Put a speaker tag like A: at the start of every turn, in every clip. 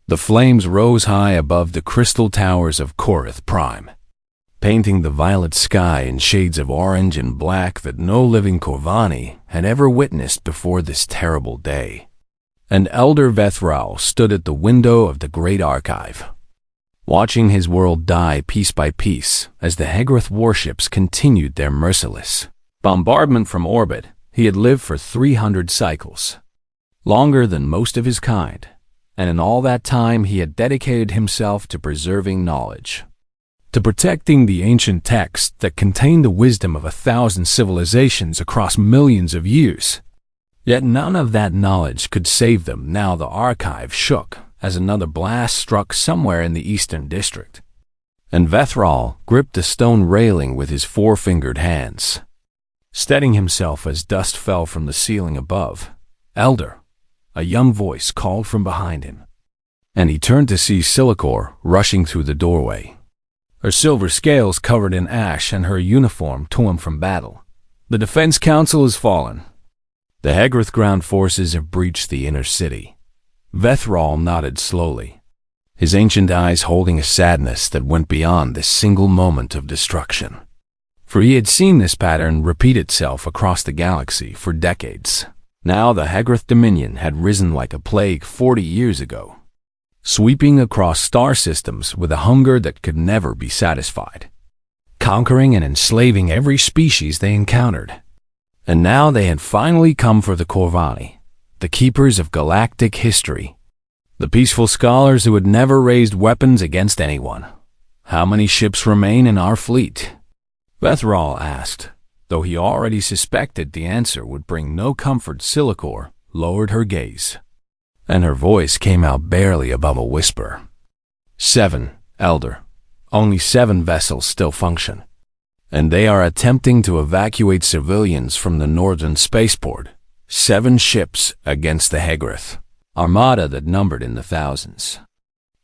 A: The flames rose high above the crystal towers of Korath Prime, painting the violet sky in shades of orange and black that no living Corvani had ever witnessed before this terrible day. And Elder Vethral stood at the window of the great archive, watching his world die piece by piece as the Hegrath warships continued their merciless bombardment from orbit. He had lived for 300 cycles, longer than most of his kind, and in all that time he had dedicated himself to preserving knowledge, to protecting the ancient texts that contained the wisdom of 1,000 civilizations across millions of years. Yet none of that knowledge could save them now. The archive shook as another blast struck somewhere in the eastern district, and Vethral gripped the stone railing with his four-fingered hands, steadying himself as dust fell from the ceiling above. "Elder," a young voice called from behind him, and he turned to see Silicor rushing through the doorway, her silver scales covered in ash and her uniform torn from battle. "The Defense Council has fallen. The Hegrath ground forces have breached the inner city." Vethral nodded slowly, his ancient eyes holding a sadness that went beyond this single moment of destruction. For he had seen this pattern repeat itself across the galaxy for decades. Now the Hegrath Dominion had risen like a plague 40 years ago, sweeping across star systems with a hunger that could never be satisfied, conquering and enslaving every species they encountered. And now they had finally come for the Corvani, the keepers of galactic history, the peaceful scholars who had never raised weapons against anyone. "How many ships remain in our fleet?" Vethral asked, though he already suspected the answer would bring no comfort. Silicor lowered her gaze, and her voice came out barely above a whisper. "7, Elder. Only 7 vessels still function, and they are attempting to evacuate civilians from the northern spaceport. 7 ships against the Hegrath armada that numbered in the thousands.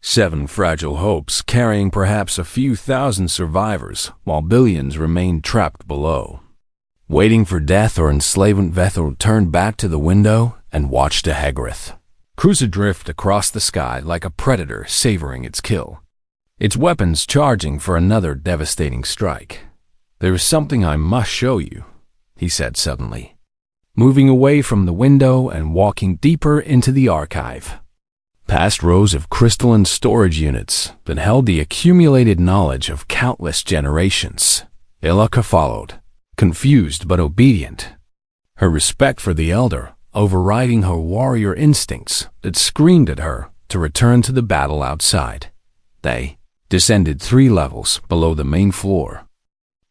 A: 7 fragile hopes carrying perhaps a few thousand survivors, while billions remained trapped below, waiting for death or enslavement." Vethral turned back to the window and watched a Hegrath cruiser drift across the sky like a predator savoring its kill, its weapons charging for another devastating strike. "There is something I must show you," he said suddenly, moving away from the window and walking deeper into the archive. Past rows of crystalline storage units that held the accumulated knowledge of countless generations, Ilika followed, confused but obedient, her respect for the Elder overriding her warrior instincts that screamed at her to return to the battle outside. They descended 3 levels below the main floor,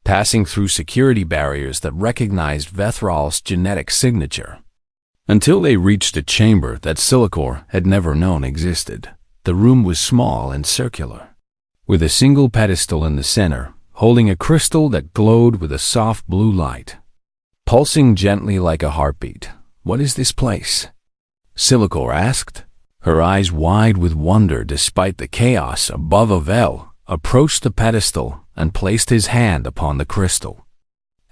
A: passing through security barriers that recognized Vethral's genetic signature, until they reached a chamber that Silicor had never known existed. The room was small and circular, with a single pedestal in the center, holding a crystal that glowed with a soft blue light, pulsing gently like a heartbeat. "What is this place?" Silicor asked, her eyes wide with wonder despite the chaos above. Avel approached the pedestal and placed his hand upon the crystal,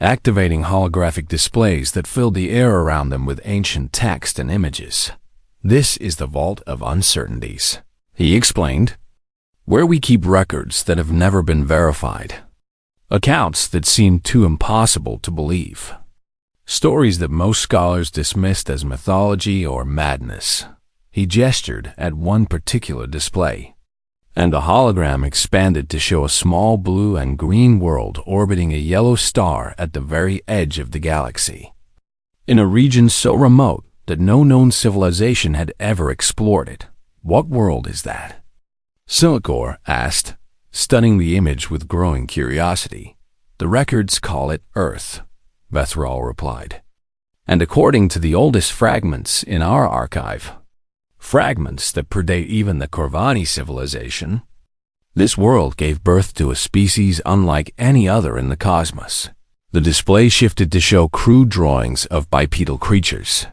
A: activating holographic displays that filled the air around them with ancient text and images. "This is the Vault of Uncertainties," he explained, "where we keep records that have never been verified, accounts that seem too impossible to believe, stories that most scholars dismissed as mythology or madness." He gestured at one particular display, and the hologram expanded to show a small blue and green world orbiting a yellow star at the very edge of the galaxy, in a region so remote that no known civilization had ever explored it. "What world is that?" Silicor asked, studying the image with growing curiosity. "The records call it Earth," Vethral replied. "And according to the oldest fragments in our archive, fragments that predate even the Corvani civilization, this world gave birth to a species unlike any other in the cosmos." The display shifted to show crude drawings of bipedal creatures,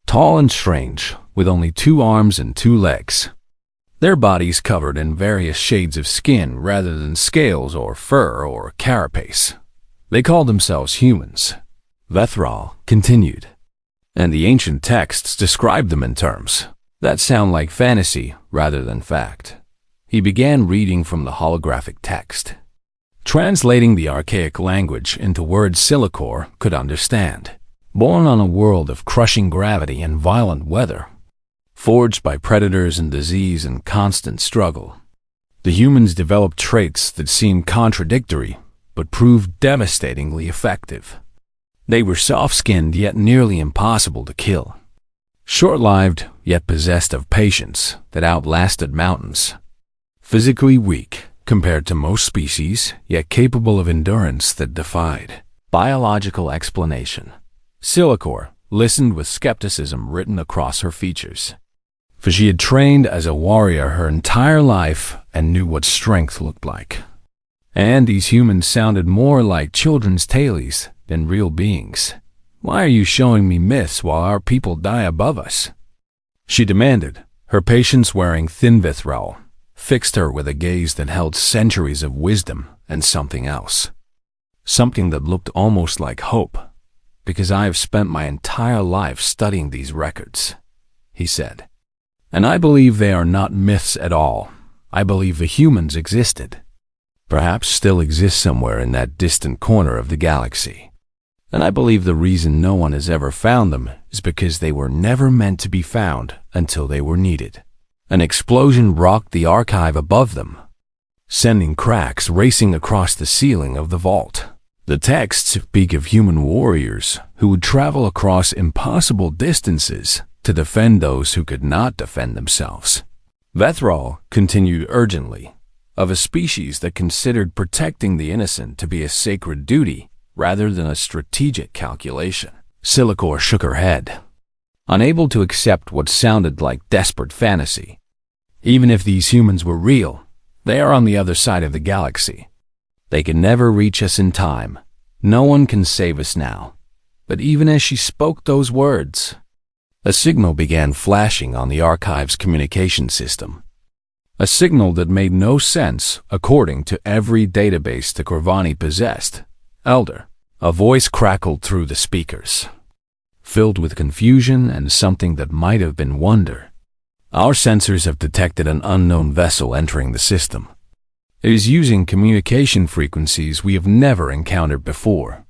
A: tall and strange, with only 2 arms and 2 legs, their bodies covered in various shades of skin rather than scales or fur or carapace. They called themselves humans, Vethral continued, and the ancient texts described them in terms That sounded like fantasy rather than fact. He began reading from the holographic text, translating the archaic language into words Silicor could understand. Born on a world of crushing gravity and violent weather, forged by predators and disease and constant struggle, the humans developed traits that seemed contradictory but proved devastatingly effective. They were soft-skinned yet nearly impossible to kill, short-lived yet possessed of patience that outlasted mountains, physically weak compared to most species yet capable of endurance that defied biological explanation. Silicor listened with skepticism written across her features, for she had trained as a warrior her entire life and knew what strength looked like. And these humans sounded more like children's tales than real beings. Why are you showing me myths while our people die above us? She demanded, her patience wearing thin Vithral, fixed her with a gaze that held centuries of wisdom and something else. Something that looked almost like hope, because I have spent my entire life studying these records, he said. And I believe they are not myths at all. I believe the humans existed, perhaps still exist somewhere in that distant corner of the galaxy. And I believe the reason no one has ever found them is because they were never meant to be found until they were needed. An explosion rocked the archive above them, sending cracks racing across the ceiling of the vault. The texts speak of human warriors who would travel across impossible distances to defend those who could not defend themselves. Vethral continued urgently, of a species that considered protecting the innocent to be a sacred duty rather than a strategic calculation. Silicor shook her head, unable to accept what sounded like desperate fantasy. Even if these humans were real, they are on the other side of the galaxy. They can never reach us in time. No one can save us now. But even as she spoke those words, a signal began flashing on the archive's communication system. A signal that made no sense according to every database the Corvani possessed. Elder, a voice crackled through the speakers, filled with confusion and something that might have been wonder. Our sensors have detected an unknown vessel entering the system. It is using communication frequencies we have never encountered before,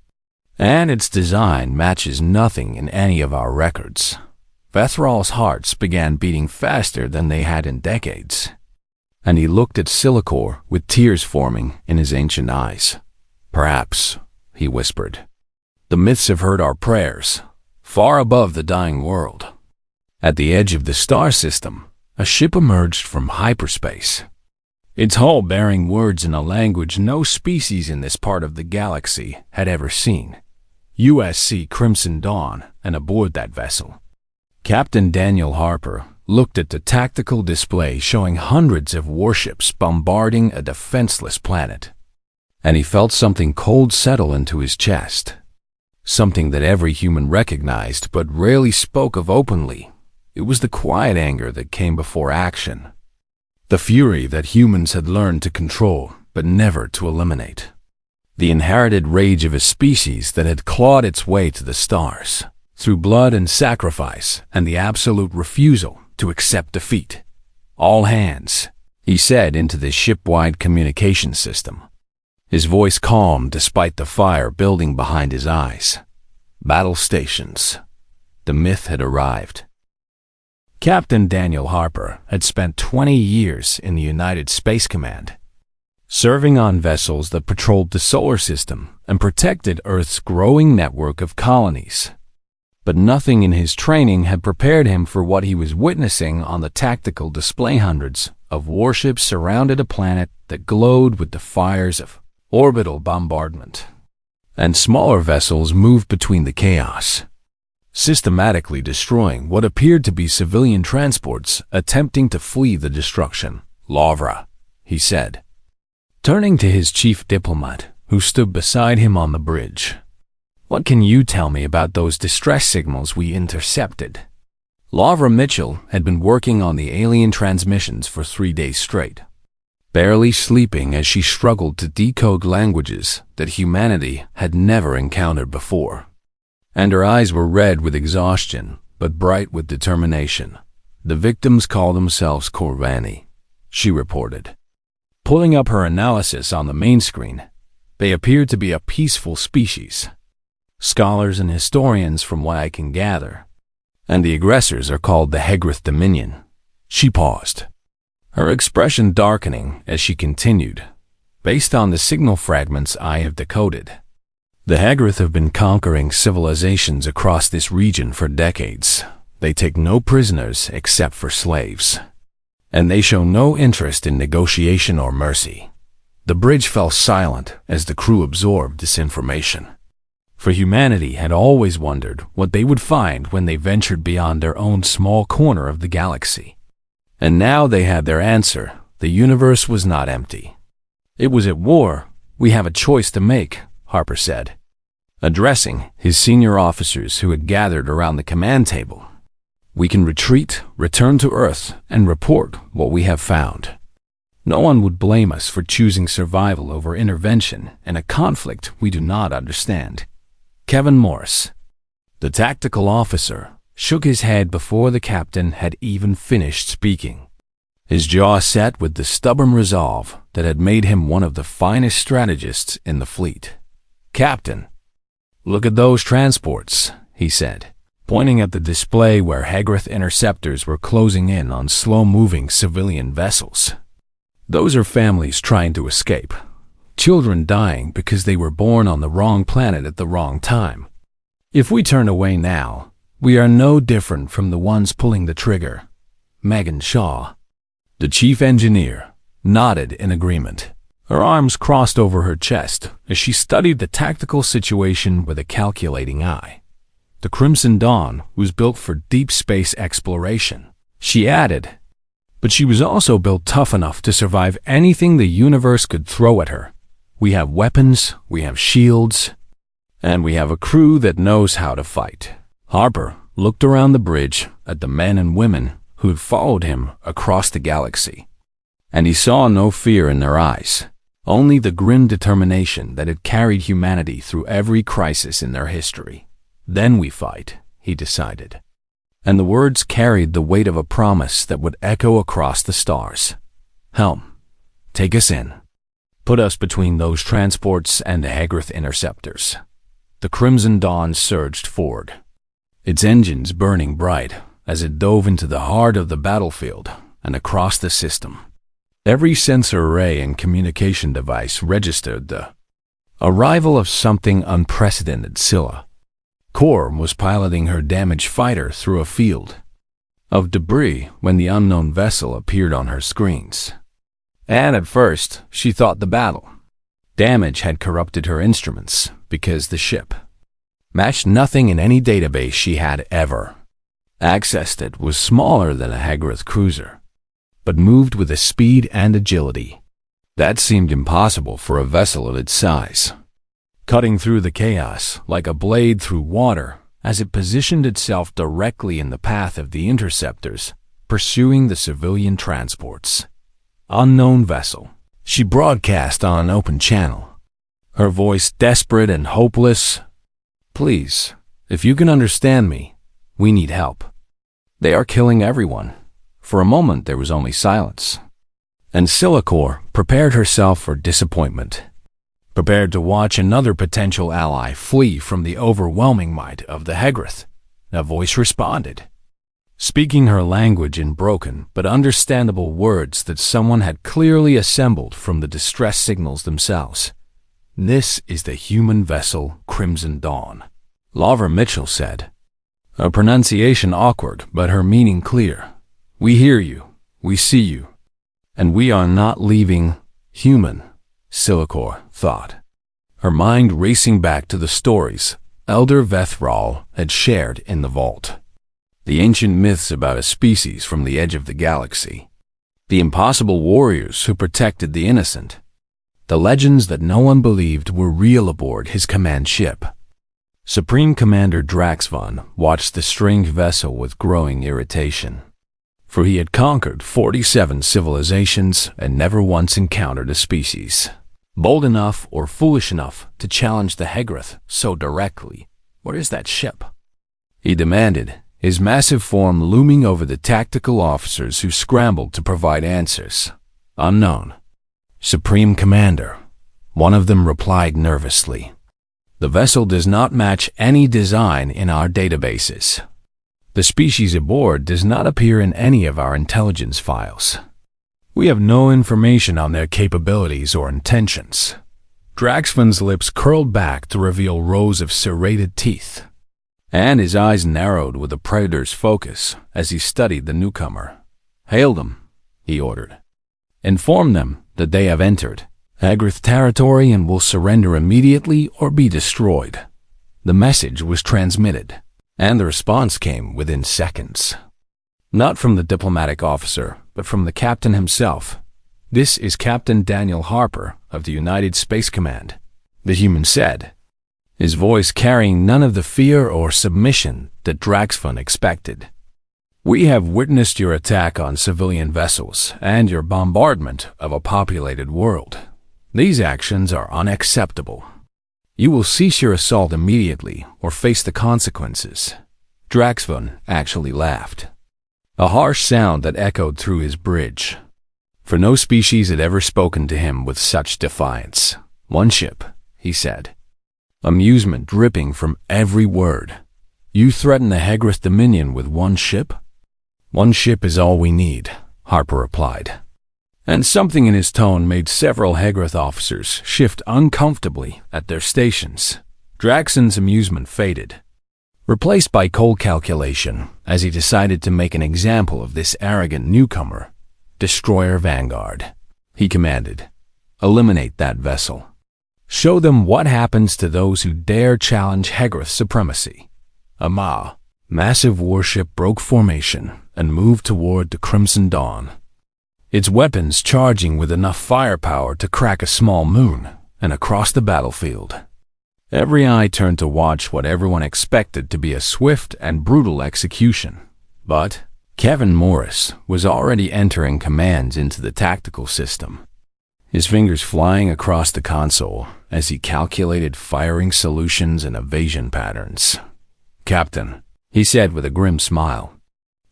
A: and its design matches nothing in any of our records. Vethral's hearts began beating faster than they had in decades, and he looked at Silicor with tears forming in his ancient eyes. Perhaps, he whispered, the myths have heard our prayers, far above the dying world. At the edge of the star system, a ship emerged from hyperspace, its hull bearing words in a language no species in this part of the galaxy had ever seen. USC Crimson Dawn, and aboard that vessel, Captain Daniel Harper looked at the tactical display showing hundreds of warships bombarding a defenseless planet, and he felt something cold settle into his chest, something that every human recognized but rarely spoke of openly. It was the quiet anger that came before action, the fury that humans had learned to control but never to eliminate, the inherited rage of a species that had clawed its way to the stars through blood and sacrifice and the absolute refusal to accept defeat. All hands, he said into the ship-wide communication system, his voice calm despite the fire building behind his eyes. Battle stations. The myth had arrived. Captain Daniel Harper had spent 20 years in the United Space Command, serving on vessels that patrolled the solar system and protected Earth's growing network of colonies. But nothing in his training had prepared him for what he was witnessing on the tactical display. Hundreds of warships surrounded a planet that glowed with the fires of orbital bombardment, and smaller vessels moved between the chaos, systematically destroying what appeared to be civilian transports attempting to flee the destruction. Lavra, he said, turning to his chief diplomat, who stood beside him on the bridge. What can you tell me about those distress signals we intercepted? Lavra Mitchell had been working on the alien transmissions for 3 days straight, barely sleeping as she struggled to decode languages that humanity had never encountered before. And her eyes were red with exhaustion, but bright with determination. The victims call themselves Corvani, she reported. Pulling up her analysis on the main screen, they appear to be a peaceful species. Scholars and historians, from what I can gather. And the aggressors are called the Hegrith Dominion. She paused, her expression darkening as she continued. Based on the signal fragments I have decoded, the Hegrith have been conquering civilizations across this region for decades. They take no prisoners except for slaves. And they show no interest in negotiation or mercy. The bridge fell silent as the crew absorbed this information. For humanity had always wondered what they would find when they ventured beyond their own small corner of the galaxy. And now they had their answer. The universe was not empty. It was at war. We have a choice to make, Harper said, addressing his senior officers who had gathered around the command table. We can retreat, return to Earth, and report what we have found. No one would blame us for choosing survival over intervention in a conflict we do not understand. Kevin Morris, the tactical officer, shook his head before the captain had even finished speaking. His jaw set with the stubborn resolve that had made him one of the finest strategists in the fleet. Captain, look at those transports, he said, pointing at the display where Hegrith interceptors were closing in on slow-moving civilian vessels. Those are families trying to escape. Children dying because they were born on the wrong planet at the wrong time. If we turn away now, we are no different from the ones pulling the trigger. Megan Shaw, the chief engineer, nodded in agreement. Her arms crossed over her chest as she studied the tactical situation with a calculating eye. The Crimson Dawn was built for deep space exploration, she added, but she was also built tough enough to survive anything the universe could throw at her. We have weapons, we have shields, and we have a crew that knows how to fight. Harper looked around the bridge at the men and women who had followed him across the galaxy, and he saw no fear in their eyes, only the grim determination that had carried humanity through every crisis in their history. Then we fight, he decided, and the words carried the weight of a promise that would echo across the stars. Helm, take us in. Put us between those transports and the Hegrith interceptors. The Crimson Dawn surged forward, its engines burning bright as it dove into the heart of the battlefield and across the system. Every sensor array and communication device registered the arrival of something unprecedented. Scylla Kor was piloting her damaged fighter through a field of debris when the unknown vessel appeared on her screens. And at first, she thought the battle damage had corrupted her instruments because the ship matched nothing in any database she had ever accessed. It was smaller than a Hegrith cruiser, but moved with a speed and agility that seemed impossible for a vessel of its size, cutting through the chaos like a blade through water as it positioned itself directly in the path of the interceptors, pursuing the civilian transports. Unknown vessel, she broadcast on an open channel, her voice desperate and hopeless. Please, if you can understand me, we need help. They are killing everyone. For a moment there was only silence, and Scylla Kor prepared herself for disappointment, prepared to watch another potential ally flee from the overwhelming might of the Hegrith. A voice responded, speaking her language in broken but understandable words that someone had clearly assembled from the distress signals themselves. This is the human vessel Crimson Dawn, Laura Mitchell said, her pronunciation awkward but her meaning clear. We hear you, we see you, and we are not leaving human, Scylla Kor thought, her mind racing back to the stories Elder Vethral had shared in the vault. The ancient myths about a species from the edge of the galaxy, the impossible warriors who protected the innocent, the legends that no one believed were real aboard his command ship. Supreme Commander Draxvon watched the strange vessel with growing irritation, for he had conquered 47 civilizations and never once encountered a species bold enough or foolish enough to challenge the Hegrith so directly. Where is that ship? He demanded, his massive form looming over the tactical officers who scrambled to provide answers. "Unknown. Supreme Commander," one of them replied nervously. "The vessel does not match any design in our databases. The species aboard does not appear in any of our intelligence files. We have no information on their capabilities or intentions." Draxvan's lips curled back to reveal rows of serrated teeth, and his eyes narrowed with a predator's focus as he studied the newcomer. "Hail them," he ordered. "Inform them that they have entered Hagrith territory and will surrender immediately or be destroyed." The message was transmitted, and the response came within seconds. Not from the diplomatic officer, but from the captain himself. "This is Captain Daniel Harper of the United Space Command," the human said, his voice carrying none of the fear or submission that Draxvan expected. "We have witnessed your attack on civilian vessels and your bombardment of a populated world. These actions are unacceptable. You will cease your assault immediately or face the consequences." Draxvan actually laughed, a harsh sound that echoed through his bridge. For no species had ever spoken to him with such defiance. "One ship," he said, amusement dripping from every word. "You threaten the Hagrith Dominion with one ship?" "One ship is all we need," Harper replied. And something in his tone made several Hagrith officers shift uncomfortably at their stations. Draxvan's amusement faded, replaced by cold calculation as he decided to make an example of this arrogant newcomer. "Destroyer Vanguard," he commanded. "Eliminate that vessel. Show them what happens to those who dare challenge Hagrith supremacy." A massive warship broke formation and moved toward the Crimson Dawn, its weapons charging with enough firepower to crack a small moon and across the battlefield. Every eye turned to watch what everyone expected to be a swift and brutal execution. But Kevin Morris was already entering commands into the tactical system, his fingers flying across the console as he calculated firing solutions and evasion patterns. "Captain," he said with a grim smile,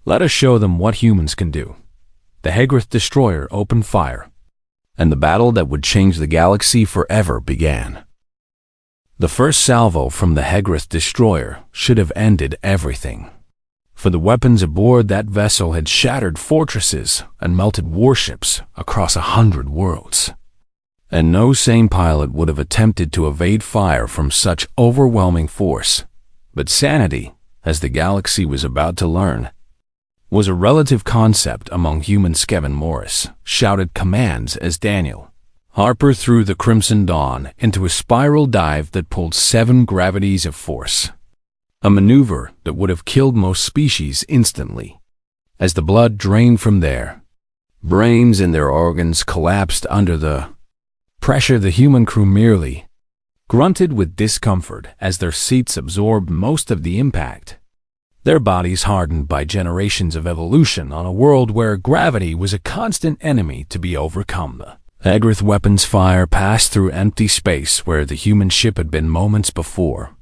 A: "let us show them what humans can do." The Hagrith destroyer opened fire, and the battle that would change the galaxy forever began. The first salvo from the Hagrith destroyer should have ended everything, for the weapons aboard that vessel had shattered fortresses and melted warships across 100 worlds. And no sane pilot would have attempted to evade fire from such overwhelming force. But sanity, as the galaxy was about to learn, was a relative concept among humans. Kevin Morris shouted commands as Daniel Harper threw the Crimson Dawn into a spiral dive that pulled 7 gravities of force, a maneuver that would have killed most species instantly. As the blood drained from their brains and their organs collapsed under the pressure, the human crew merely grunted with discomfort as their seats absorbed most of the impact, their bodies hardened by generations of evolution on a world where gravity was a constant enemy to be overcome. The Hagrith weapons fire passed through empty space where the human ship had been moments before,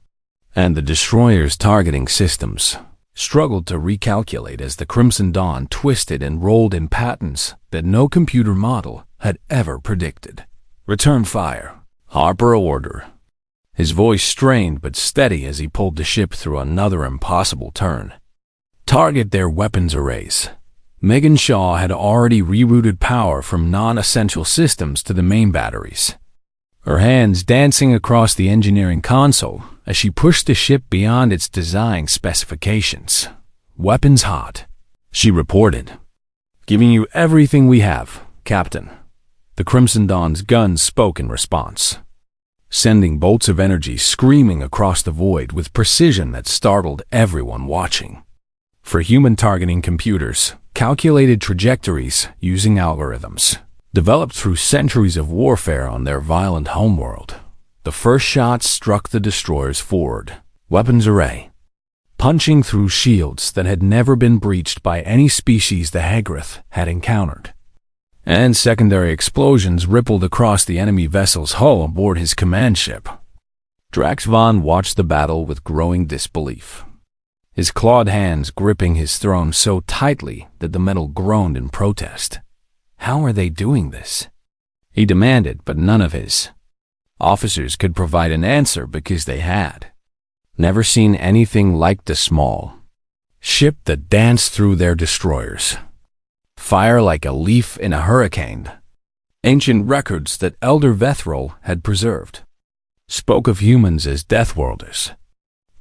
A: and the destroyer's targeting systems struggled to recalculate as the Crimson Dawn twisted and rolled in patterns that no computer model had ever predicted. "Return fire," Harper ordered, his voice strained but steady as he pulled the ship through another impossible turn. "Target their weapons arrays." Megan Shaw had already rerouted power from non-essential systems to the main batteries, her hands dancing across the engineering console as she pushed the ship beyond its design specifications. "Weapons hot," she reported. "Giving you everything we have, Captain." The Crimson Dawn's guns spoke in response, sending bolts of energy screaming across the void with precision that startled everyone watching. For human targeting computers, calculated trajectories using algorithms developed through centuries of warfare on their violent homeworld. The first shot struck the destroyer's forward weapons array, punching through shields that had never been breached by any species the Hagrith had encountered. And secondary explosions rippled across the enemy vessel's hull aboard his command ship. Draxvan watched the battle with growing disbelief. his clawed hands gripping his throne so tightly that the metal groaned in protest. How are they doing this? He demanded, but none of his officers could provide an answer because they had never seen anything like the small ship that danced through their destroyers. Fire like a leaf in a hurricane. Ancient records that Elder Vethrol had preserved spoke of humans as Deathworlders,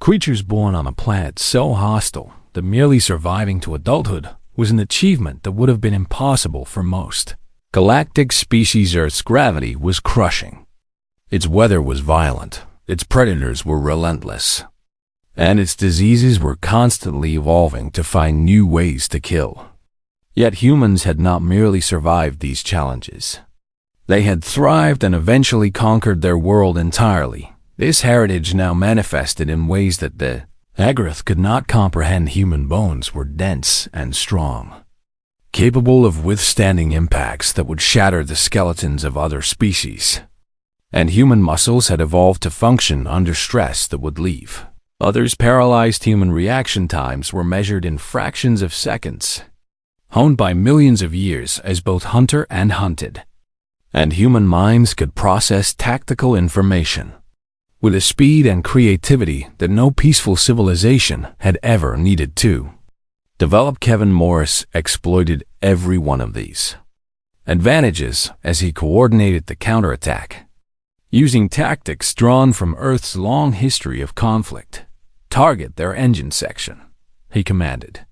A: creatures born on a planet so hostile that merely surviving to adulthood was an achievement that would have been impossible for most. Galactic species Earth's gravity was crushing. Its weather was violent, its predators were relentless, and its diseases were constantly evolving to find new ways to kill. Yet humans had not merely survived these challenges. They had thrived and eventually conquered their world entirely. This heritage now manifested in ways that the Agrath could not comprehend. Human bones were dense and strong, capable of withstanding impacts that would shatter the skeletons of other species. And human muscles had evolved to function under stress that would leave others paralyzed. Human reaction times were measured in fractions of seconds, honed by millions of years as both hunter and hunted. And human minds could process tactical information with a speed and creativity that no peaceful civilization had ever needed to develop. Kevin Morris exploited every one of these advantages as he coordinated the counterattack, using tactics drawn from Earth's long history of conflict. Target their engine section, he commanded,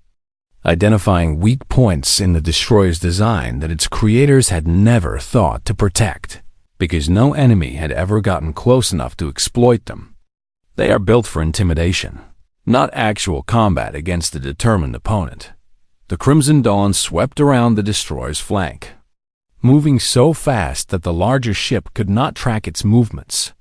A: identifying weak points in the destroyer's design that its creators had never thought to protect, because no enemy had ever gotten close enough to exploit them. They are built for intimidation, not actual combat against a determined opponent. The Crimson Dawn swept around the destroyer's flank, moving so fast that the larger ship could not track its movements,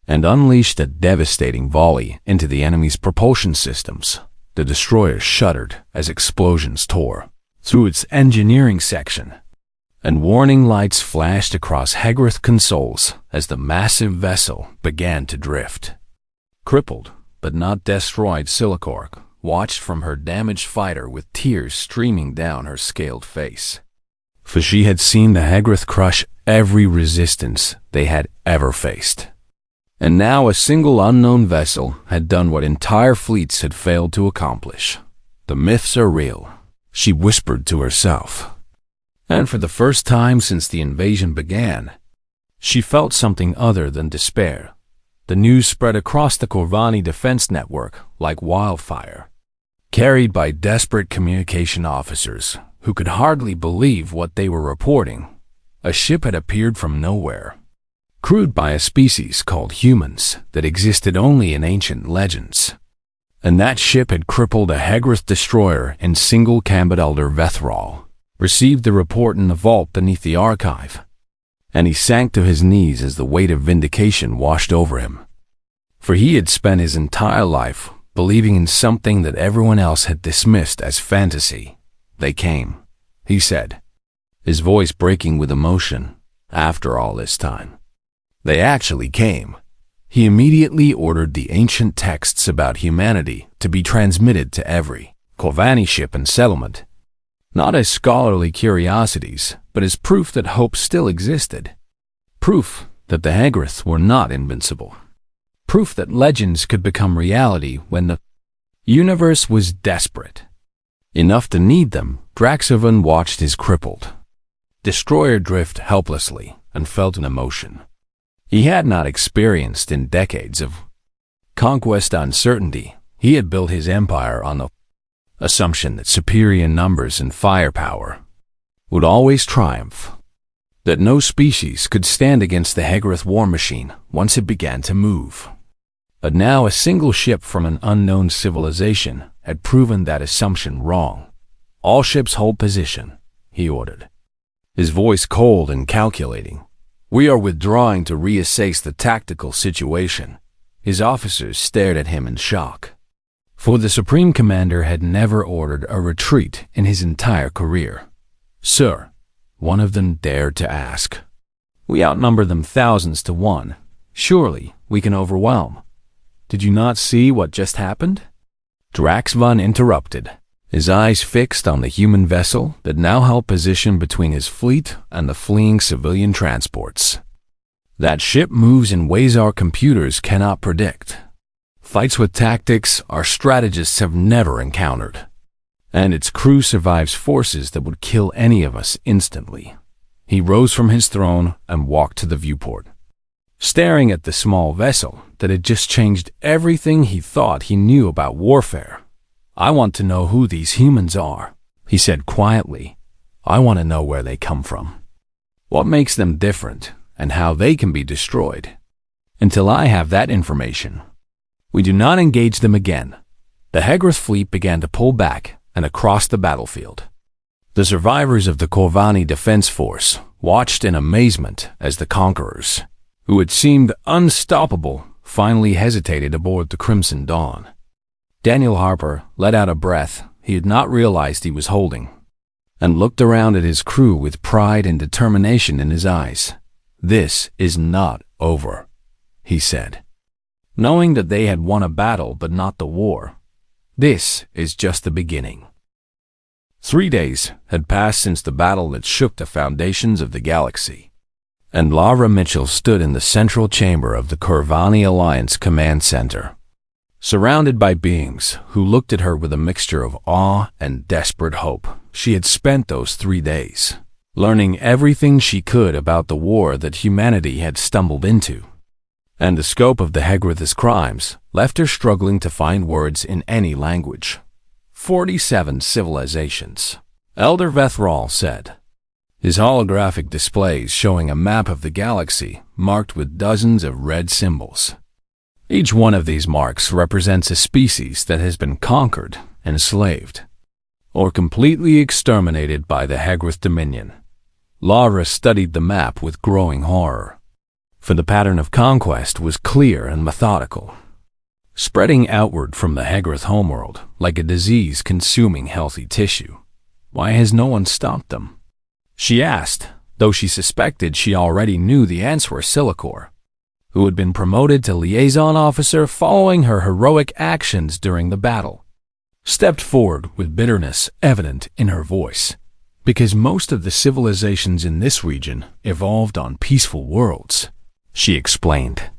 A: and unleashed a devastating volley into the enemy's propulsion systems. The destroyer shuddered as explosions tore through its engineering section, and warning lights flashed across Hegrath consoles as the massive vessel began to drift. Crippled, but not destroyed, Silicork watched from her damaged fighter with tears streaming down her scaled face. For she had seen the Hegrath crush every resistance they had ever faced. And now a single unknown vessel had done what entire fleets had failed to accomplish. The myths are real, she whispered to herself. And for the first time since the invasion began, she felt something other than despair. The news spread across the Corvani defense network like wildfire, carried by desperate communication officers who could hardly believe what they were reporting. A ship had appeared from nowhere, crewed by a species called humans that existed only in ancient legends. And that ship had crippled a Hegrath destroyer in single combat. Elder Vethrol received the report in the vault beneath the archive, and he sank to his knees as the weight of vindication washed over him. For he had spent his entire life believing in something that everyone else had dismissed as fantasy. They came, he said, his voice breaking with emotion. After all this time, they actually came. He immediately ordered the ancient texts about humanity to be transmitted to every Corvani ship and settlement, not as scholarly curiosities, but as proof that hope still existed. Proof that the Hegrath were not invincible. Proof that legends could become reality when the universe was desperate enough to need them. Draxovan watched his crippled destroyer drift helplessly and felt an emotion he had not experienced in decades of conquest uncertainty. He had built his empire on the assumption that superior numbers and firepower would always triumph, that no species could stand against the Hegrath war machine once it began to move. But now a single ship from an unknown civilization had proven that assumption wrong. All ships hold position, he ordered, his voice cold and calculating. We are withdrawing to reassess the tactical situation. His officers stared at him in shock, for the Supreme Commander had never ordered a retreat in his entire career. Sir, one of them dared to ask. We outnumber them thousands to one. Surely we can overwhelm. Did you not see what just happened? Draxvan interrupted, his eyes fixed on the human vessel that now held position between his fleet and the fleeing civilian transports. That ship moves in ways our computers cannot predict. Fights with tactics our strategists have never encountered. And its crew survives forces that would kill any of us instantly. He rose from his throne and walked to the viewport, staring at the small vessel that had just changed everything he thought he knew about warfare. "I want to know who these humans are," he said quietly. "I want to know where they come from, what makes them different, and how they can be destroyed. Until I have that information, we do not engage them again." The Hegrath fleet began to pull back and across the battlefield. The survivors of the Corvani Defense Force watched in amazement as the conquerors, who had seemed unstoppable, finally hesitated aboard the Crimson Dawn. Daniel Harper let out a breath he had not realized he was holding, and looked around at his crew with pride and determination in his eyes. "This is not over," he said, knowing that they had won a battle but not the war. This is just the beginning. 3 days had passed since the battle that shook the foundations of the galaxy, and Lara Mitchell stood in the central chamber of the Corvani Alliance Command Center, surrounded by beings who looked at her with a mixture of awe and desperate hope. She had spent those 3 days learning everything she could about the war that humanity had stumbled into, and the scope of the Hegrath's crimes left her struggling to find words in any language. 47 civilizations, Elder Vethral said, his holographic displays showing a map of the galaxy marked with dozens of red symbols. Each one of these marks represents a species that has been conquered, enslaved, or completely exterminated by the Hegrath Dominion. Lara studied the map with growing horror, for the pattern of conquest was clear and methodical, spreading outward from the Hegrath homeworld like a disease consuming healthy tissue. Why has no one stopped them? She asked, though she suspected she already knew the answer. Silicor, who had been promoted to liaison officer following her heroic actions during the battle, stepped forward with bitterness evident in her voice. "Because most of the civilizations in this region evolved on peaceful worlds," she explained.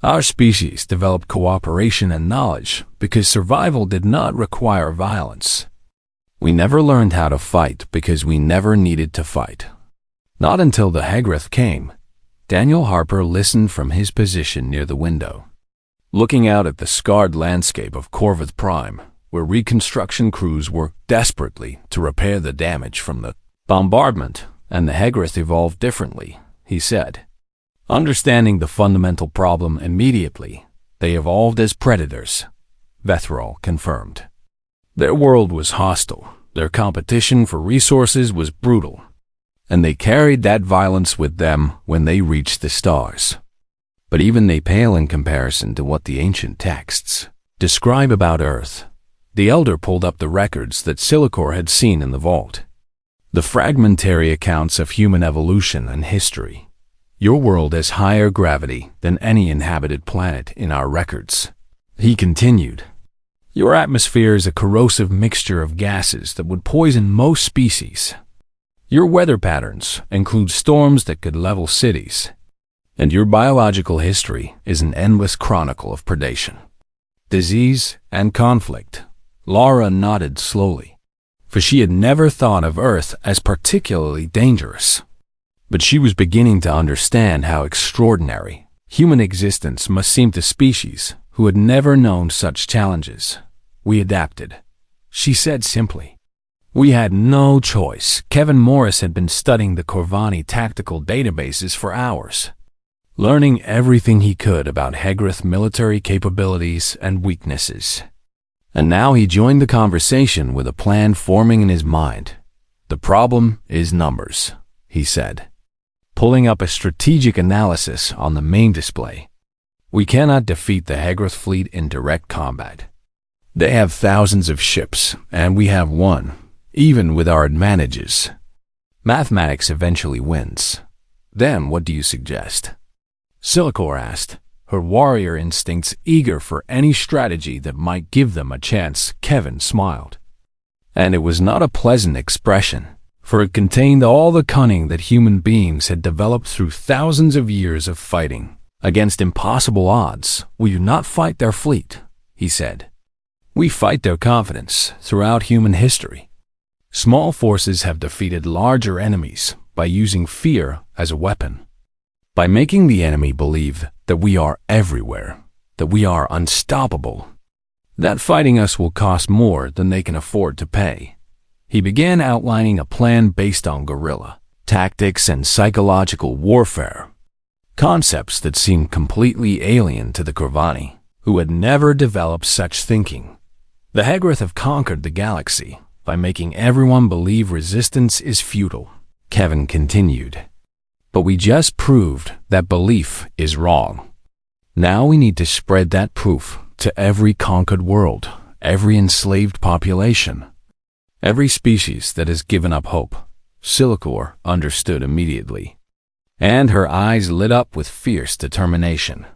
A: "Our species developed cooperation and knowledge because survival did not require violence. We never learned how to fight because we never needed to fight. Not until the Hegrath came." Daniel Harper listened from his position near the window, looking out at the scarred landscape of Corvith Prime, where reconstruction crews worked desperately to repair the damage from the bombardment, and the Hegrath evolved differently, he said. Understanding the fundamental problem immediately, they evolved as predators, Vethral confirmed. Their world was hostile, their competition for resources was brutal, and they carried that violence with them when they reached the stars. But even they pale in comparison to what the ancient texts describe about Earth. The Elder pulled up the records that Silicor had seen in the vault, the fragmentary accounts of human evolution and history. "Your world has higher gravity than any inhabited planet in our records," he continued. "Your atmosphere is a corrosive mixture of gases that would poison most species. Your weather patterns include storms that could level cities, and your biological history is an endless chronicle of predation, disease, and conflict." Lara nodded slowly, for she had never thought of Earth as particularly dangerous. But she was beginning to understand how extraordinary human existence must seem to species who had never known such challenges. "We adapted," she said simply. "We had no choice." Kevin Morris had been studying the Corvani tactical databases for hours, learning everything he could about Hegrath military capabilities and weaknesses. And now he joined the conversation with a plan forming in his mind. "The problem is numbers," he said, pulling up a strategic analysis on the main display. "We cannot defeat the Hegrath fleet in direct combat. They have thousands of ships, and we have one, even with our advantages. Mathematics eventually wins. Then what do you suggest?" Silicor asked, her warrior instincts eager for any strategy that might give them a chance. Kevin smiled. And it was not a pleasant expression, for it contained all the cunning that human beings had developed through thousands of years of fighting. Against impossible odds, we do not fight their fleet, he said. We fight their confidence throughout human history. Small forces have defeated larger enemies by using fear as a weapon, by making the enemy believe that we are everywhere, that we are unstoppable, that fighting us will cost more than they can afford to pay. He began outlining a plan based on guerrilla tactics and psychological warfare, concepts that seemed completely alien to the Corvani, who had never developed such thinking. The Hegroth have conquered the galaxy by making everyone believe resistance is futile, Kevin continued. But we just proved that belief is wrong. Now we need to spread that proof to every conquered world, every enslaved population, every species that has given up hope. Silicor understood immediately, and her eyes lit up with fierce determination.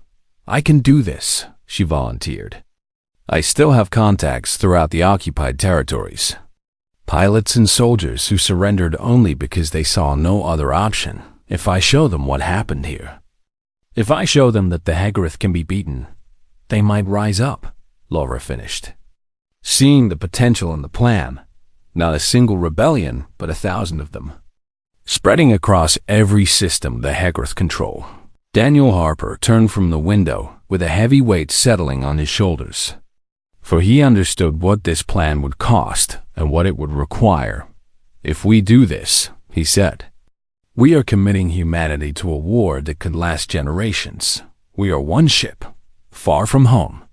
A: I can do this, she volunteered. I still have contacts throughout the occupied territories. Pilots and soldiers who surrendered only because they saw no other option. If I show them what happened here, if I show them that the Hegroth can be beaten, they might rise up, Laura finished. Seeing the potential in the plan, not a single rebellion, but 1,000 of them, spreading across every system the Hegroth control. Daniel Harper turned from the window with a heavy weight settling on his shoulders, for he understood what this plan would cost and what it would require. If we do this, he said, we are committing humanity to a war that could last generations. We are one ship, far from home,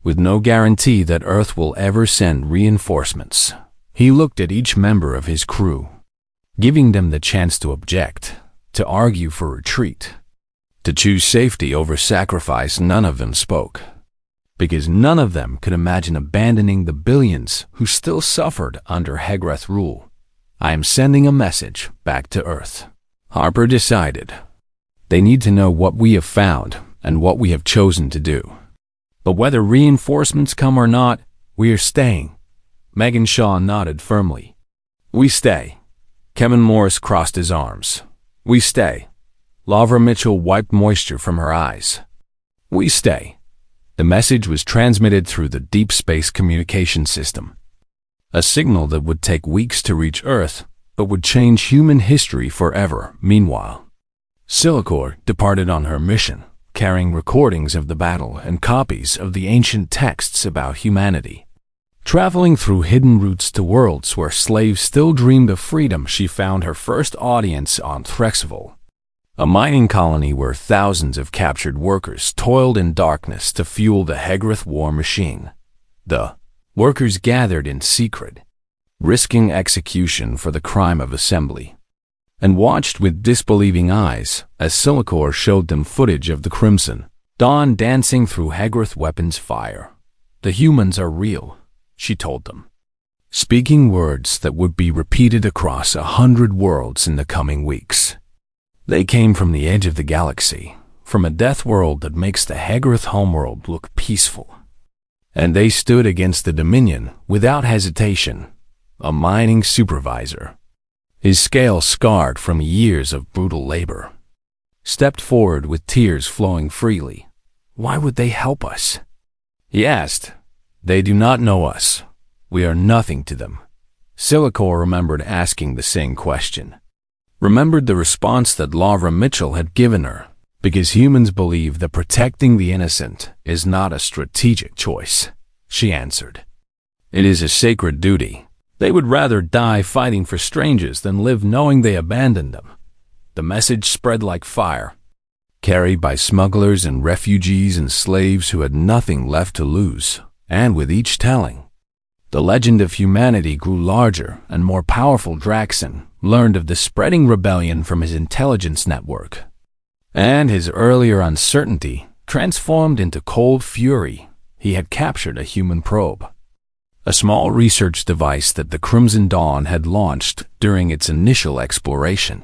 A: with no guarantee that Earth will ever send reinforcements. He looked at each member of his crew, giving them the chance to object, to argue for retreat, to choose safety over sacrifice. None of them spoke, because none of them could imagine abandoning the billions who still suffered under Hegroth rule. I am sending a message back to Earth, Harper decided. They need to know what we have found and what we have chosen to do. But whether reinforcements come or not, we are staying. Megan Shaw nodded firmly. We stay. Kevin Morris crossed his arms. We stay. Laura Mitchell wiped moisture from her eyes. We stay. The message was transmitted through the deep space communication system. A signal that would take weeks to reach Earth, but would change human history forever. Meanwhile, Silicor departed on her mission, carrying recordings of the battle and copies of the ancient texts about humanity. Traveling through hidden routes to worlds where slaves still dreamed of freedom, she found her first audience on Threxival, a mining colony where thousands of captured workers toiled in darkness to fuel the Hegroth war machine. The workers gathered in secret, risking execution for the crime of assembly, and watched with disbelieving eyes as Silicor showed them footage of the Crimson Dawn dancing through Hegroth weapons fire. The humans are real, she told them, speaking words that would be repeated across 100 worlds in the coming weeks. They came from the edge of the galaxy, from a death world that makes the Hegroth homeworld look peaceful. And they stood against the Dominion without hesitation. A mining supervisor, his scale scarred from years of brutal labor, stepped forward with tears flowing freely. Why would they help us? He asked. They do not know us. We are nothing to them. Silicor remembered asking the same question. Remembered the response that Laura Mitchell had given her, because humans believe that protecting the innocent is not a strategic choice, she answered. It is a sacred duty. They would rather die fighting for strangers than live knowing they abandoned them. The message spread like fire, carried by smugglers and refugees and slaves who had nothing left to lose. And with each telling, the legend of humanity grew larger and more powerful. Draxon learned of the spreading rebellion from his intelligence network, and his earlier uncertainty transformed into cold fury. He had captured a human probe, a small research device that the Crimson Dawn had launched during its initial exploration,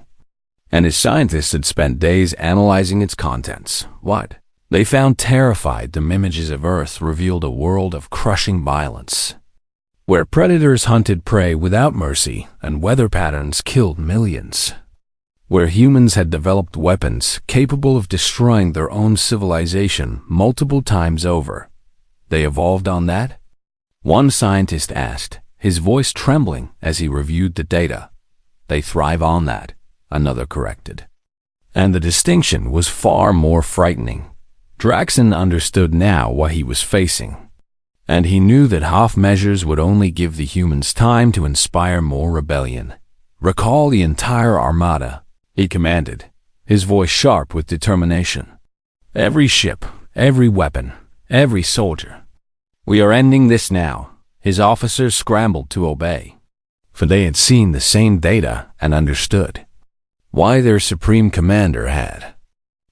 A: and his scientists had spent days analyzing its contents. What? They found terrified the images of Earth revealed a world of crushing violence, where predators hunted prey without mercy and weather patterns killed millions, where humans had developed weapons capable of destroying their own civilization multiple times over. They evolved on that? One scientist asked, his voice trembling as he reviewed the data. They thrive on that, another corrected. And the distinction was far more frightening. Draxon understood now what he was facing, and he knew that half measures would only give the humans time to inspire more rebellion. Recall the entire armada, he commanded, his voice sharp with determination. Every ship, every weapon, every soldier. We are ending this now. His officers scrambled to obey, for they had seen the same data and understood why their supreme commander had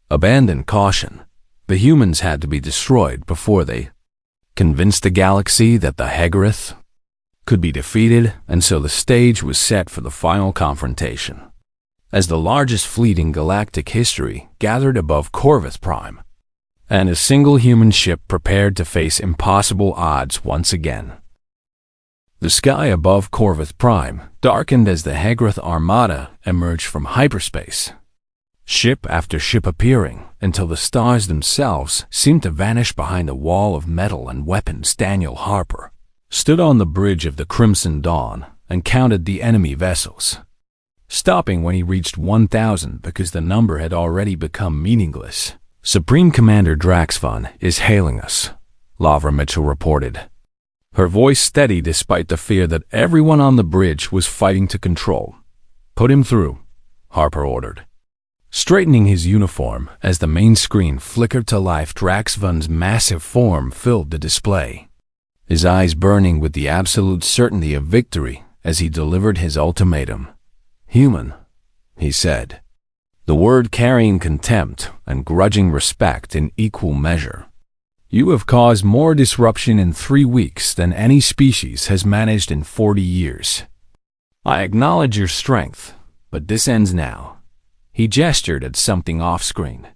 A: abandoned caution. The humans had to be destroyed before they convinced the galaxy that the Hegarith could be defeated, and so the stage was set for the final confrontation. As the largest fleet in galactic history gathered above Corvus Prime, and a single human ship prepared to face impossible odds once again. The sky above Corvus Prime darkened as the Hegarith Armada emerged from hyperspace, ship after ship appearing until the stars themselves seemed to vanish behind a wall of metal and weapons. Daniel Harper stood on the bridge of the Crimson Dawn and counted the enemy vessels, stopping when he reached 1,000 because the number had already become meaningless. Supreme Commander Draxvon is hailing us, Lavra Mitchell reported, her voice steady despite the fear that everyone on the bridge was fighting to control. Put him through, Harper ordered. Straightening his uniform as the main screen flickered to life, Draxvon's massive form filled the display, his eyes burning with the absolute certainty of victory as he delivered his ultimatum. Human, he said, the word carrying contempt and grudging respect in equal measure. You have caused more disruption in 3 weeks than any species has managed in 40 years. I acknowledge your strength, but this ends now. He gestured at something off-screen,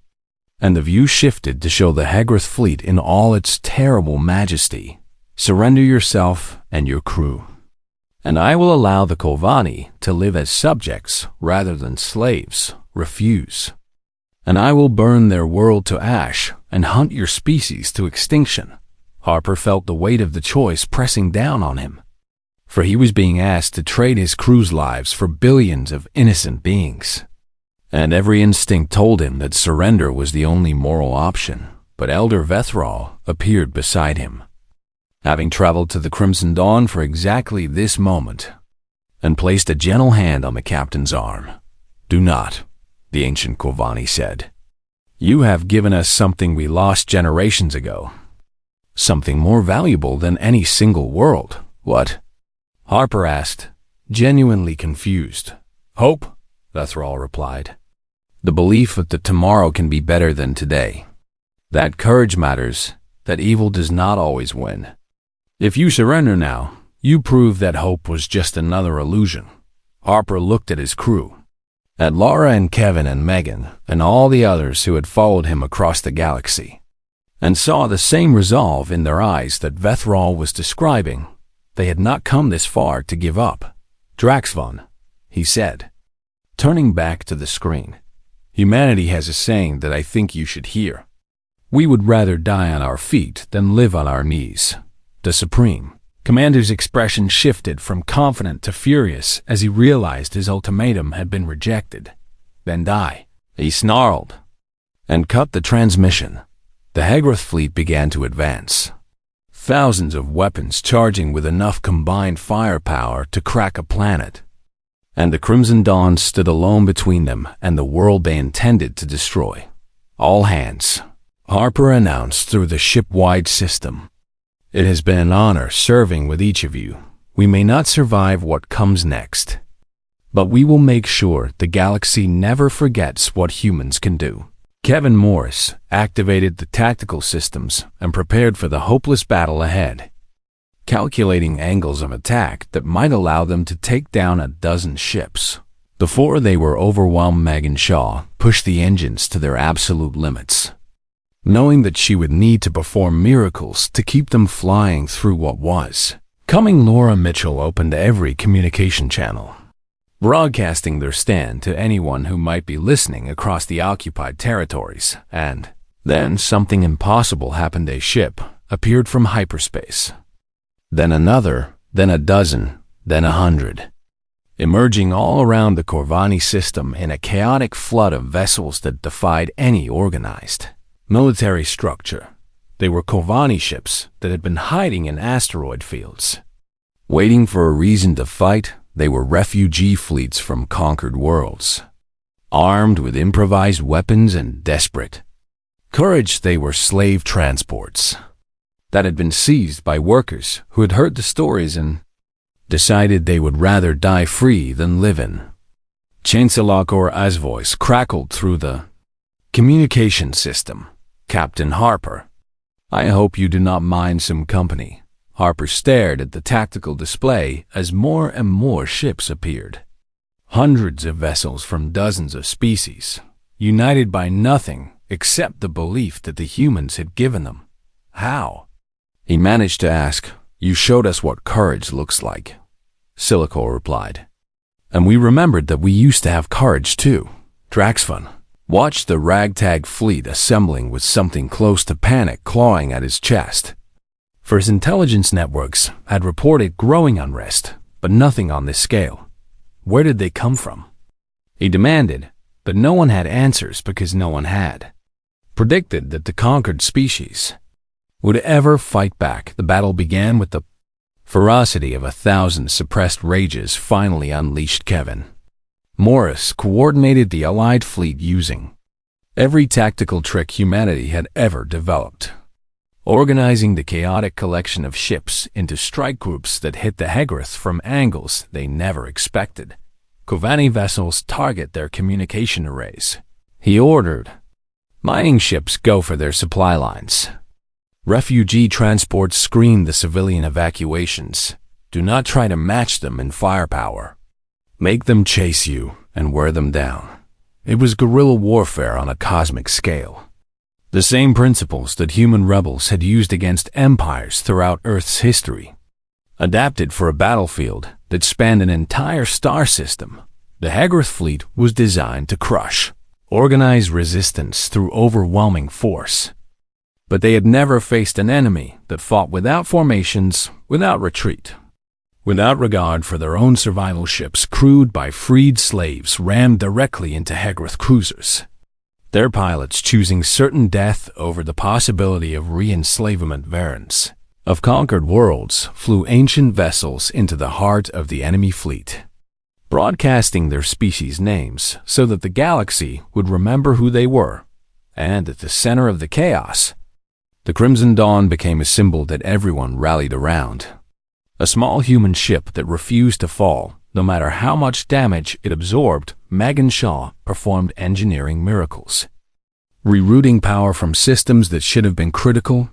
A: and the view shifted to show the Hegarith fleet in all its terrible majesty. Surrender yourself and your crew, and I will allow the Kolvani to live as subjects rather than slaves. Refuse, and I will burn their world to ash and hunt your species to extinction. Harper felt the weight of the choice pressing down on him, for he was being asked to trade his crew's lives for billions of innocent beings. And every instinct told him that surrender was the only moral option. But Elder Vethral appeared beside him, having traveled to the Crimson Dawn for exactly this moment, and placed a gentle hand on the captain's arm. Do not, the ancient Kolvani said. You have given us something we lost generations ago. Something more valuable than any single world. What? Harper asked, genuinely confused. Hope, Vethral replied. The belief that tomorrow can be better than today. That courage matters, that evil does not always win. If you surrender now, you prove that hope was just another illusion. Harper looked at his crew, at Laura and Kevin and Megan and all the others who had followed him across the galaxy, and saw the same resolve in their eyes that Vethral was describing. They had not come this far to give up. Draxvon, he said, turning back to the screen. Humanity has a saying that I think you should hear. We would rather die on our feet than live on our knees. The Supreme Commander's expression shifted from confident to furious as he realized his ultimatum had been rejected. Then die, he snarled, and cut the transmission. The Hegarith fleet began to advance, thousands of weapons charging with enough combined firepower to crack a planet. And the Crimson Dawn stood alone between them and the world they intended to destroy. All hands, Harper announced through the ship-wide system. It has been an honor serving with each of you. We may not survive what comes next, but we will make sure the galaxy never forgets what humans can do. Kevin Morris activated the tactical systems and prepared for the hopeless battle ahead, calculating angles of attack that might allow them to take down a dozen ships. Before they were overwhelmed, Megan Shaw pushed the engines to their absolute limits. knowing that she would need to perform miracles to keep them flying through what was coming. Laura Mitchell opened every communication channel, broadcasting their stand to anyone who might be listening across the occupied territories. And then something impossible happened. A ship appeared from hyperspace. Then another, then a dozen, then 100. Emerging all around the Corvani system in a chaotic flood of vessels that defied any organized military structure. They were Corvani ships that had been hiding in asteroid fields, waiting for a reason to fight. They were refugee fleets from conquered worlds, armed with improvised weapons and desperate courage. They were slave transports that had been seized by workers who had heard the stories and decided they would rather die free than live in. Chancellor Cora's voice crackled through the communication system. Captain Harper, I hope you do not mind some company. Harper stared at the tactical display as more and more ships appeared. Hundreds of vessels from dozens of species, united by nothing except the belief that the humans had given them. How? He managed to ask. You showed us what courage looks like, Silicor replied. And we remembered that we used to have courage too. Draxfun watched the ragtag fleet assembling with something close to panic clawing at his chest. For his intelligence networks had reported growing unrest, but nothing on this scale. Where did they come from? He demanded, but no one had answers because no one had predicted that the conquered species would ever fight back. The battle began with the ferocity of 1,000 suppressed rages finally unleashed. Kevin Morris coordinated the Allied fleet using every tactical trick humanity had ever developed, organizing the chaotic collection of ships into strike groups that hit the Hegrath from angles they never expected. Corvani vessels target their communication arrays. He ordered mining ships go for their supply lines. Refugee transports screen the civilian evacuations. Do not try to match them in firepower. Make them chase you and wear them down. It was guerrilla warfare on a cosmic scale. The same principles that human rebels had used against empires throughout Earth's history, adapted for a battlefield that spanned an entire star system. The Hegrath fleet was designed to crush organized resistance through overwhelming force. But they had never faced an enemy that fought without formations, without retreat, without regard for their own survival. Ships crewed by freed slaves rammed directly into Hegrath cruisers, their pilots choosing certain death over the possibility of re-enslavement. Varens of conquered worlds flew ancient vessels into the heart of the enemy fleet, broadcasting their species' names so that the galaxy would remember who they were. And at the center of the chaos, the Crimson Dawn became a symbol that everyone rallied around. A small human ship that refused to fall, no matter how much damage it absorbed. Megan Shaw performed engineering miracles, rerouting power from systems that should have been critical,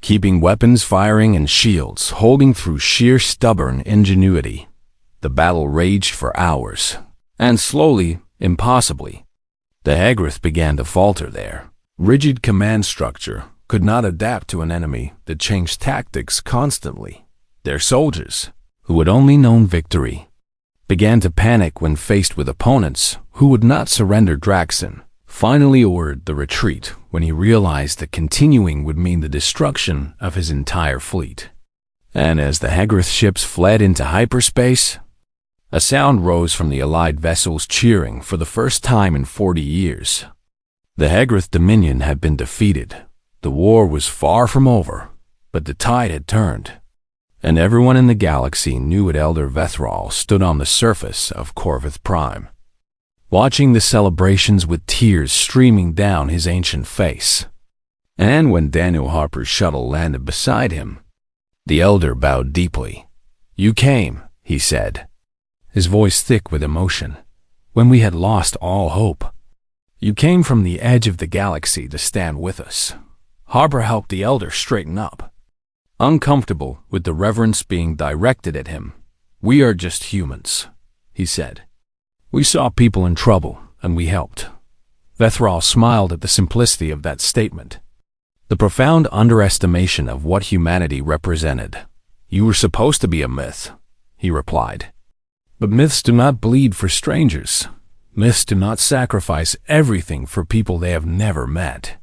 A: keeping weapons firing and shields holding through sheer stubborn ingenuity. The battle raged for hours, and slowly, impossibly, the Hegrath began to falter. Their rigid command structure could not adapt to an enemy that changed tactics constantly. Their soldiers, who had only known victory, began to panic when faced with opponents who would not surrender. Draxon finally ordered the retreat when he realized that continuing would mean the destruction of his entire fleet. And as the Hegrath ships fled into hyperspace, a sound rose from the Allied vessels cheering for the first time in 40 years. The Hegrath Dominion had been defeated. The war was far from over, but the tide had turned, and everyone in the galaxy knew what Elder Vethral stood on the surface of Corvith Prime, watching the celebrations with tears streaming down his ancient face. And when Daniel Harper's shuttle landed beside him, the Elder bowed deeply. "You came," he said, his voice thick with emotion, "when we had lost all hope. You came from the edge of the galaxy to stand with us." Harper helped the Elder straighten up, uncomfortable with the reverence being directed at him. "We are just humans," he said. "We saw people in trouble, and we helped." Vethral smiled at the simplicity of that statement. The profound underestimation of what humanity represented. "You were supposed to be a myth," he replied. "But myths do not bleed for strangers. Myths do not sacrifice everything for people they have never met.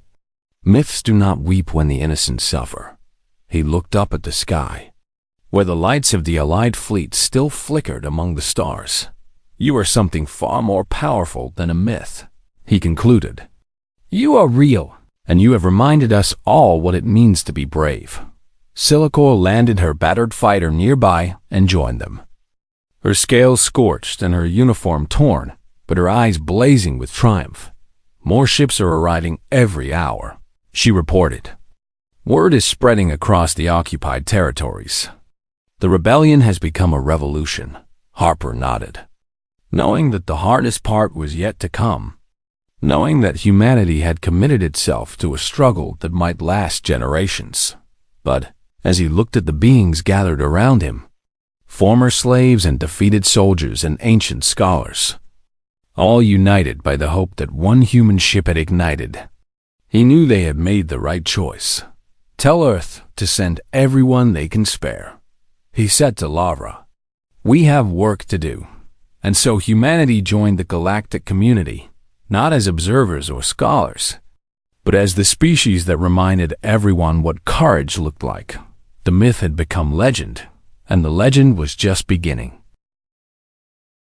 A: Myths do not weep when the innocent suffer." He looked up at the sky, where the lights of the Allied fleet still flickered among the stars. "You are something far more powerful than a myth," he concluded. "You are real, and you have reminded us all what it means to be brave." Silicor landed her battered fighter nearby and joined them. Her scales scorched and her uniform torn, but her eyes blazing with triumph. "More ships are arriving every hour," she reported. "Word is spreading across the occupied territories. The rebellion has become a revolution." Harper nodded, knowing that the hardest part was yet to come, knowing that humanity had committed itself to a struggle that might last generations. But as he looked at the beings gathered around him, former slaves and defeated soldiers and ancient scholars, all united by the hope that one human ship had ignited, he knew they had made the right choice. "Tell Earth to send everyone they can spare," he said to Lavra. "We have work to do." And so humanity joined the galactic community, not as observers or scholars, but as the species that reminded everyone what courage looked like. The myth had become legend, and the legend was just beginning.